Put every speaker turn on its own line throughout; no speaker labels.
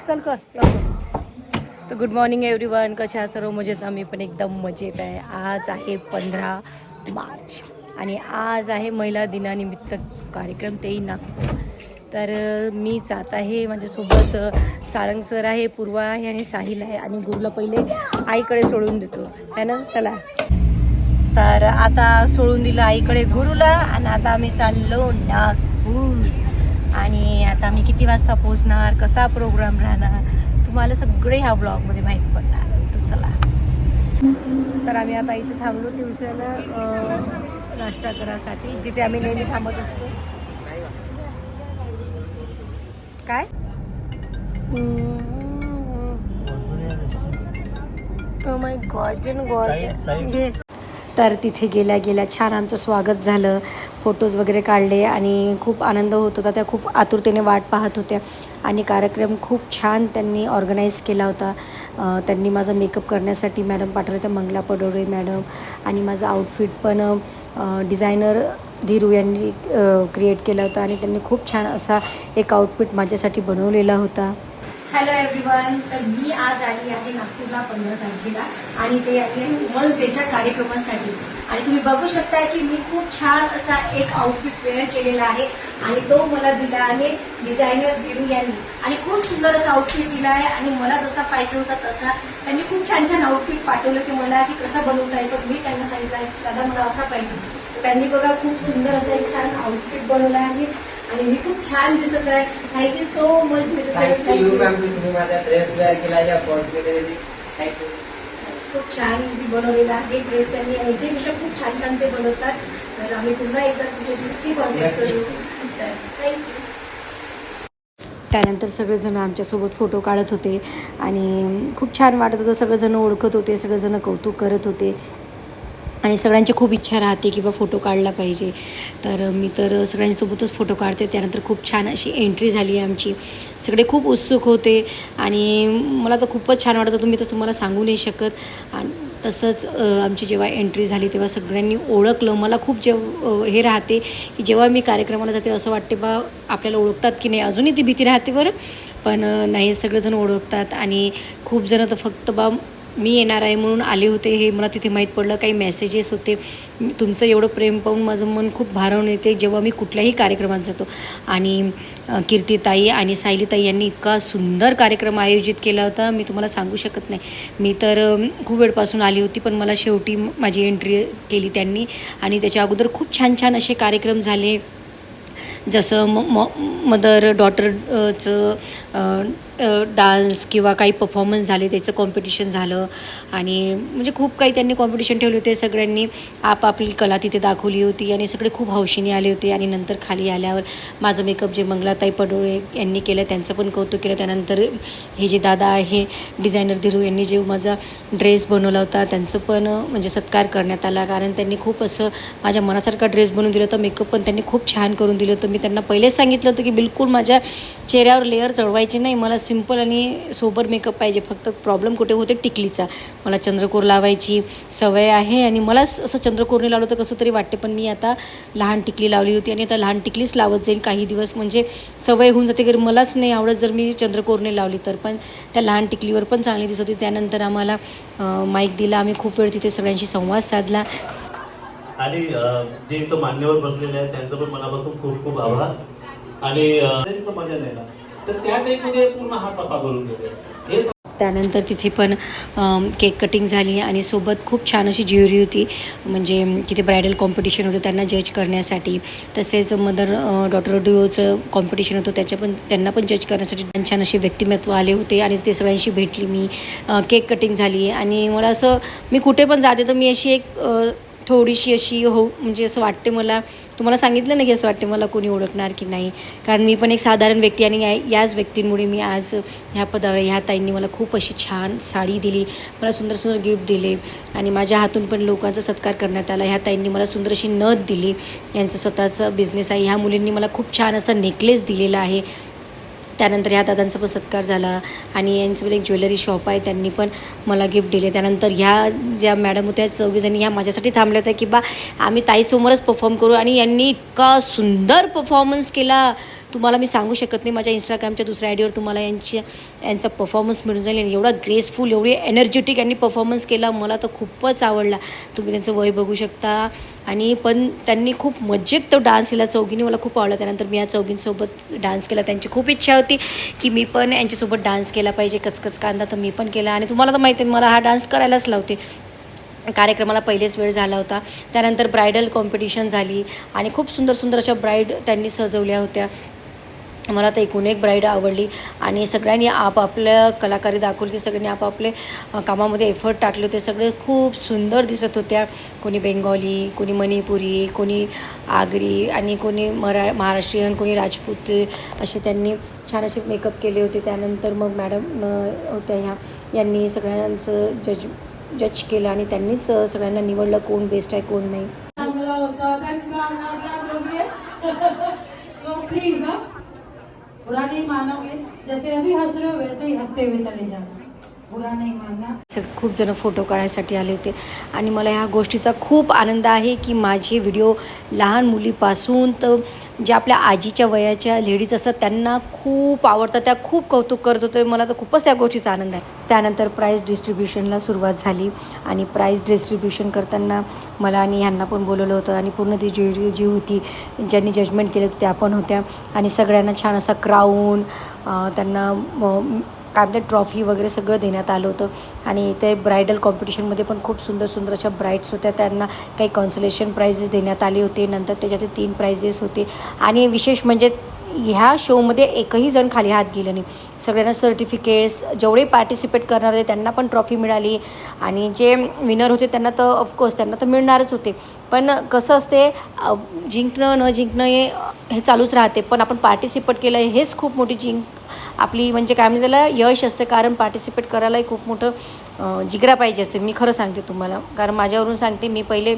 चल कर लवकर. तर गुड मॉर्निंग एव्हरीवन. कशा आहात सर्व? मजेत? आम्ही पण एकदम मजेत आहे. आज आहे 15 मार्च आणि आज आहे महिला दिनानिमित्त कार्यक्रम, तेही नागपूर. तर मी जात आहे, माझ्यासोबत सारंग सर आहे, पूर्वा आहे आणि साहिल आहे. आणि गुरुला पहिले आईकडे सोडून देतो है ना. चला, तर आता सोडून दिलं आईकडे गुरुला आणि आता आम्ही चाललो नागपूर. आणि आता आम्ही किती वाजता पोहोचणार, कसा प्रोग्राम राहणार, तुम्हाला सगळे ह्या ब्लॉगमध्ये माहीत पडणार. तर चला, तर आम्ही आता इथे थांबलो दिवसाला नाश्ता करायसाठी, जिथे आम्ही नेहमी थांबत असतो. काय माय गॉड. तर तिथे गेल्या गेल्या छान आमचं स्वागत झालं, फोटोज वगैरे काढले आणि खूप आनंद होत होता. त्या खूप आतुरतेने वाट पाहत होत्या आणि कार्यक्रम खूप छान त्यांनी ऑर्गनाईज केला होता. त्यांनी माझा मेकअप करण्यासाठी मॅडम पाठवले होत्या, मंगला पडोळे मॅडम. आणि माझं आउटफिट पण डिझायनर धीरू यांनी क्रिएट केला होता आणि त्यांनी खूप छान असा एक आउटफिट माझ्यासाठी बनवलेला होता. Hello everyone. तर मी आज आली आहे नागपूरला 15 तारखेला आणि ते आहे वुमन्स डेच्या कार्यक्रमासाठी. आणि तुम्ही बघू शकता की मी खूप छान असा एक आउटफिट वेअर केलेला आहे आणि तो मला दिला आहे डिझायनर धीरू यांनी. आणि खूप सुंदर असा आउटफिट दिला आहे आणि मला जसा पाहिजे होता तसा त्यांनी खूप छान छान आउटफिट पाठवलं की मला की कसा बनवता येतो. मी त्यांना सांगितलं दादा मला असा पाहिजे. त्यांनी बघा खूप सुंदर असं एक छान आउटफिट बनवला आहे आणि मी खूप छान दिसत आहे. Thank you so much.
तुम्ही माझा ड्रेस वेअर केला, या थँक्यू.
खूप छान बनवलेला आहे ड्रेस त्यांनी, आणि याच्यापेक्षा खूप छान छान ते बनवतात. तर आम्ही पुन्हा एकदा तुमच्याशी नक्की कॉन्टॅक्ट करू. तर थँक्यू. त्यानंतर सगळेजण आमच्यासोबत फोटो काढत होते आणि खूप छान वाटत होतं. सगळेजण ओळखत होते, सगळेजण कौतुक करत होते आणि सगळ्यांची खूप इच्छा राहते की बा फोटो काढला पाहिजे. तर मी तर सगळ्यांसोबतच फोटो काढते. त्यानंतर खूप छान अशी एंट्री झाली आमची. सगळे खूप उत्सुक होते आणि मला तर खूपच छान वाटत होतं, मी तर तुम्हाला सांगू नाही शकत. आणि तसंच आमची जेव्हा एंट्री झाली तेव्हा सगळ्यांनी ओळखलं. मला खूप हे राहते की जेव्हा मी कार्यक्रमाला जाते असं वाटते बा आपल्याला ओळखतात की नाही. अजूनही ती भीती राहते बरं, पण नाही, सगळेजण ओळखतात. आणि खूप जण तर फक्त बा मी येणार आहे म्हणून आले होते हे मला तिथे माहीत पडलं. काही मेसेजेस होते. तुमचं एवढं प्रेम पाहून माझं मन खूप भारावून येते जेव्हा मी कुठल्याही कार्यक्रमात जातो. आणि कीर्तीताई आणि सायलीताई यांनी इतका सुंदर कार्यक्रम आयोजित केला होता, मी तुम्हाला सांगू शकत नाही. मी तर खूप वेळपासून आली होती, पण मला शेवटी माझी एंट्री केली त्यांनी. आणि त्याच्या अगोदर खूप छान छान असे कार्यक्रम झाले, जसं मदर डॉटरचं डान्स किंवा काही परफॉर्मन्स झाले, त्याचं कॉम्पिटिशन झालं. आणि म्हणजे खूप काही त्यांनी कॉम्पिटिशन ठेवले होते. सगळ्यांनी आपापली कला तिथे दाखवली होती आणि सगळे खूप हौशीने आले होते. आणि नंतर खाली आल्यावर माझं मेकअप जे मंगलाताई पडोळे यांनी केलं त्यांचं पण कौतुक केलं. त्यानंतर हे जे दादा आहे डिझायनर धीरू यांनी जे माझा ड्रेस बनवला होता त्यांचं पण म्हणजे सत्कार करण्यात आला, कारण त्यांनी खूप असं माझ्या मनासारखा ड्रेस बनवून दिला होता. मेकअप पण त्यांनी खूप छान करून दिलं होतं. मी त्यांना पहिलेच सांगितलं होतं की बिलकुल माझ्या चेहऱ्यावर लेअर चढवायचे नाही, मला सिम्पल आणि सोबर मेकअप पाहिजे. फक्त प्रॉब्लेम कुठे होते टिकलीचा. मला चंद्रकोर लावायची सवय आहे आणि मलाच असं चंद्रकोरने लावलं तर कसं तरी वाटते, पण मी आता लहान टिकली लावली होती आणि आता लहान टिकलीच लावत जाईल काही दिवस, म्हणजे सवय होऊन जाते. की मलाच नाही आवडत जर मी चंद्रकोरने लावली तर, पण त्या लहान टिकलीवर पण चांगली दिसत होती. त्यानंतर आम्हाला माईक दिला. आम्ही खूप वेळ तिथे सगळ्यांशी संवाद साधला.
आणि जे इथं मान्यवर बसलेले आहेत त्यांचं पण मनापासून खूप खूप आभार. आणि मजा नाही ना, तर त्या टाईपमध्ये पूर्ण हा सफा करून देते.
त्यानंतर तिथे पण केक कटिंग झाली आणि सोबत खूप छान अशी ज्युरी होती, म्हणजे तिथे ब्रायडल कॉम्पिटिशन होतं त्यांना जज करण्यासाठी. तसेच मदर डॉटर ड्युओचं कॉम्पिटिशन होतं, त्यांना पण जज करण्यासाठी छान छान असे व्यक्तिमत्व आले होते आणि ते सगळ्यांशी भेटली मी. केक कटिंग झाली आणि मला असं, मी कुठे पण जाते तर मी अशी एक थोडीशी अशी म्हणजे असं वाटते मला, तुम्हाला सांगितलं नाही की असं वाटते मला कोणी ओळखणार की नाही, कारण मी पण एक साधारण व्यक्ती आणि याच व्यक्तींमुळे मी आज ह्या पदावर. ह्या ताईंनी मला खूप अशी छान साडी दिली, मला सुंदर सुंदर गिफ्ट दिले आणि माझ्या हातून पण लोकांचा सत्कार करण्यात आला. ह्या ताईंनी मला सुंदर अशी नथ दिली, यांचं स्वतःचा बिझनेस आहे. ह्या मुलींनी मला खूप छान असा नेकलेस दिलेला आहे. त्यानंतर ह्या दादांचा पण सत्कार झाला आणि यांचं पण एक ज्वेलरी शॉप आहे, त्यांनी पण मला गिफ्ट दिले. त्यानंतर ह्या ज्या मॅडम होत्या 24 ह्या माझ्यासाठी थांबल्या होत्या की बा आम्ही ताईसमोरच परफॉर्म करू, आणि यांनी इतका सुंदर परफॉर्मन्स केला तुम्हाला मी सांगू शकत नाही. माझ्या इंस्टाग्रामच्या दुसऱ्या आयडीवर तुम्हाला यांचा परफॉर्मन्स मिळून जाईल. आणि एवढा ग्रेसफुल, एवढी एनर्जेटिक यांनी परफॉर्मन्स केला, मला तर खूपच आवडला. तुम्ही त्यांचं वय बघू शकता. आणि पण त्यांनी खूप मजेत तो डान्स केला चौघींनी, मला खूप आवडला. त्यानंतर मी या चौघींसोबत डान्स केला. त्यांची खूप इच्छा होती की मी पण यांच्यासोबत डान्स केला पाहिजे, कचकच कांदा, तर मी पण केला. आणि तुम्हाला तर माहिती आहे मला हा डान्स करायलाच लावते. कार्यक्रमाला पहिलेच वेळ झाला होता. त्यानंतर ब्रायडल कॉम्पिटिशन झाली आणि खूप सुंदर सुंदर अशा ब्राईड त्यांनी सजवल्या होत्या. मला तर एकूण एक ब्राईड आवडली. आणि सगळ्यांनी आपापल्या कलाकारी दाखवली. सगळ्यांनी आपापले कामामध्ये एफर्ट टाकले होते. सगळे खूप सुंदर दिसत होत्या. कोणी बेंगॉली, कोणी मणिपुरी, कोणी आगरी आणि कोणी महाराष्ट्रीयन, कोणी राजपूत, असे त्यांनी छान असे मेकअप केले होते. त्यानंतर मग मॅडम होत्या यांनी सगळ्यांचं जज केलं आणि त्यांनीच सगळ्यांना निवडलं कोण बेस्ट आहे कोण नाही.
बुरा नहीं मानोगे, जैसे अभी हंस रहे हो वैसे ही हंसते हुए चले जाना, बुरा नहीं मानना.
खूप जण फोटो काढायसाठी आले होते. आणि मला ह्या गोष्टीचा खूप आनंद आहे की माझे व्हिडिओ लहान मुलीपासून तर ज्या आपल्या आजीच्या वयाच्या लेडीज असतात त्यांना खूप आवडतात. त्या खूप कौतुक करत होते. मला तर खूपच त्या गोष्टीचा आनंद आहे. त्यानंतर प्राईज डिस्ट्रीब्युशनला सुरुवात झाली. आणि प्राईज डिस्ट्रीब्युशन करताना मला आणि ह्यांना पण बोलवलं होतं. आणि पूर्ण ती ज्युरी जी होती ज्यांनी जजमेंट केलं होतं त्या पण होत्या. आणि सगळ्यांना छान असा क्राऊन, त्यांना काय म्हणतात ट्रॉफी वगैरे सगळं देण्यात आलं होतं. आणि ते ब्रायडल कॉम्पिटिशनमध्ये पण खूप सुंदर सुंदर अशा ब्राईड्स होत्या. त्यांना काही कॉन्सलेशन प्राइजेस देण्यात आले होते. नंतर त्याच्यात 3 प्राइजेस होते. आणि विशेष म्हणजे ह्या शोमध्ये एकही जण खाली हात गेलं नाही. सगळ्यांना सर्टिफिकेट्स, जेवढे पार्टिसिपेट करणार होते त्यांना पण ट्रॉफी मिळाली. आणि जे विनर होते त्यांना तर ऑफकोर्स त्यांना तर मिळणारच होते. पण कसं असते, जिंकणं न जिंकणं हे चालूच राहते. पण आपण पार्टिसिपेट केलं हेच खूप मोठी आपली म्हणजे काय म्हणजे त्याला यश असते. कारण पार्टिसिपेट करायलाही खूप मोठं जिगरा पाहिजे असते. मी खरं सांगते तुम्हाला, कारण माझ्यावरून सांगते, मी पहिले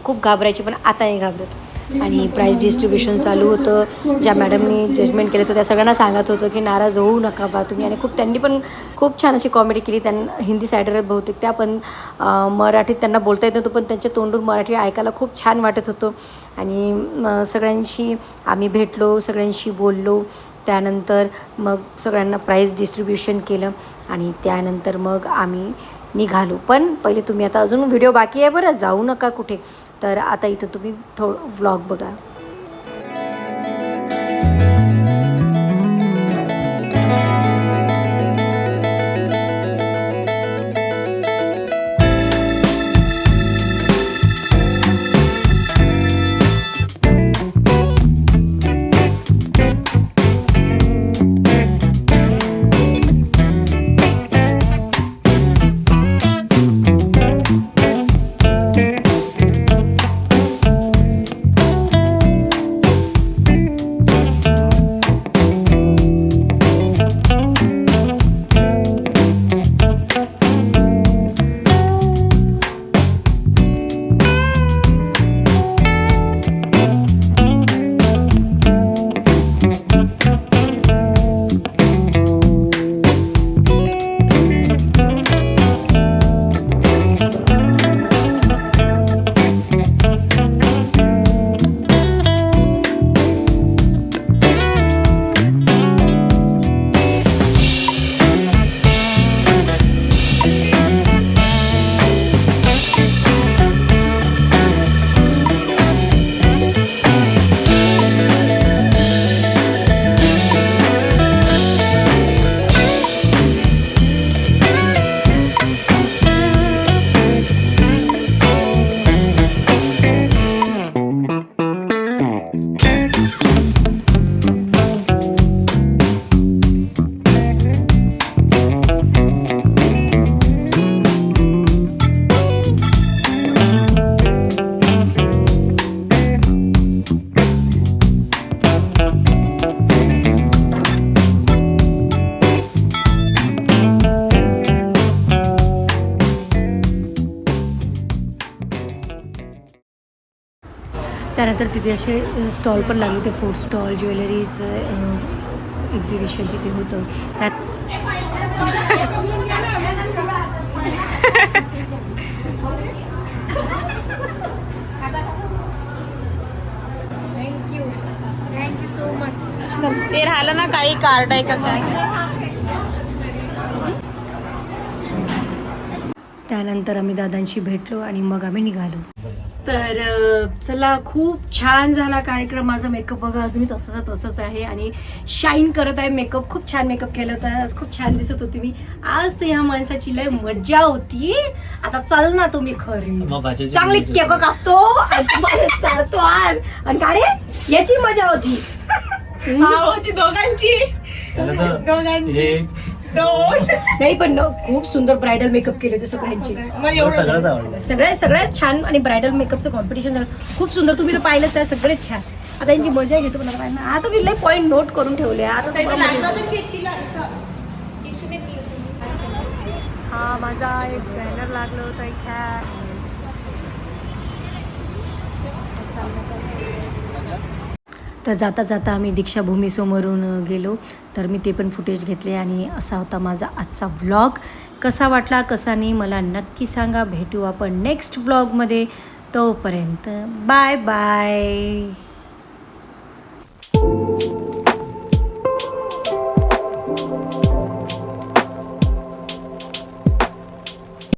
खूप घाबरायची पण आता नाही घाबरत. आणि प्राईज डिस्ट्रीब्युशन चालू होतं. ज्या मॅडमनी जजमेंट केलं होतं त्या सगळ्यांना सांगत होतं की नाराज होऊ नका बा तुम्ही. आणि त्यांनी पण खूप छान अशी कॉमेडी केली. त्यांना हिंदी सायडर बहुतेक त्या पण मराठीत त्यांना बोलता येत नव्हतं, पण त्यांच्या तोंडून मराठी ऐकायला खूप छान वाटत होतं. आणि सगळ्यांशी आम्ही भेटलो, सगळ्यांशी बोललो. त्यानंतर मग सगळ्यांना प्राईज डिस्ट्रीब्युशन केलं. आणि त्यानंतर मग आम्ही निघालो. पण पहिले तुम्ही आता अजून व्हिडिओ बाकी आहे बरं, जाऊ नका कुठे. तर आता इथं तुम्ही व्लॉग बघा. त्यानंतर तिथे असे स्टॉल पण लागले. ते फूड स्टॉल, ज्वेलरीचं एक्झिबिशन तिथे होतं. त्यात
थँक्यू सो मच. ते राहिलं ना काही कार्ड आहे कसं आहे.
त्यानंतर आम्ही दादांशी भेटलो आणि मग आम्ही निघालो. तर चला, खूप छान झाला कार्यक्रम. माझा मेकअप बघा अजूनही तसंच आहे आणि शाईन करत आहे मेकअप. खूप छान मेकअप केला होता आज, खूप छान दिसत होती मी आज. तर ह्या माणसाची लय मज्जा होती. आता चल ना तुम्ही खरी चांगली केक कापतो आणि तुम्हाला चालतो आज. आणि का रे याची मजा होती
होती दोघांची.
नाही पण खूप सुंदर ब्रायडल मेकअप केले होते सगळ्यांचे. सगळ्यात छान आणि ब्रायडल मेकअपचं कॉम्पिटिशन झालं खूप सुंदर. तुम्ही तर पाहिलंच आहे, सगळेच छान. आता यांची मजा घेतो पण आता मी लय पॉईंट नोट करून ठेवले. आता
हा माझा एक बॅनर लागलं होतं इथे.
तर जाता जाता आम्ही दीक्षाभूमीसमोरून गेलो. तर मी ते पण फुटेज घेतले आणि असा होता माझा आजचा व्लॉग. कसा वाटला कसा नाही मला नक्की सांगा. भेटू आपण नेक्स्ट व्लॉगमध्ये. तोपर्यंत बाय बाय.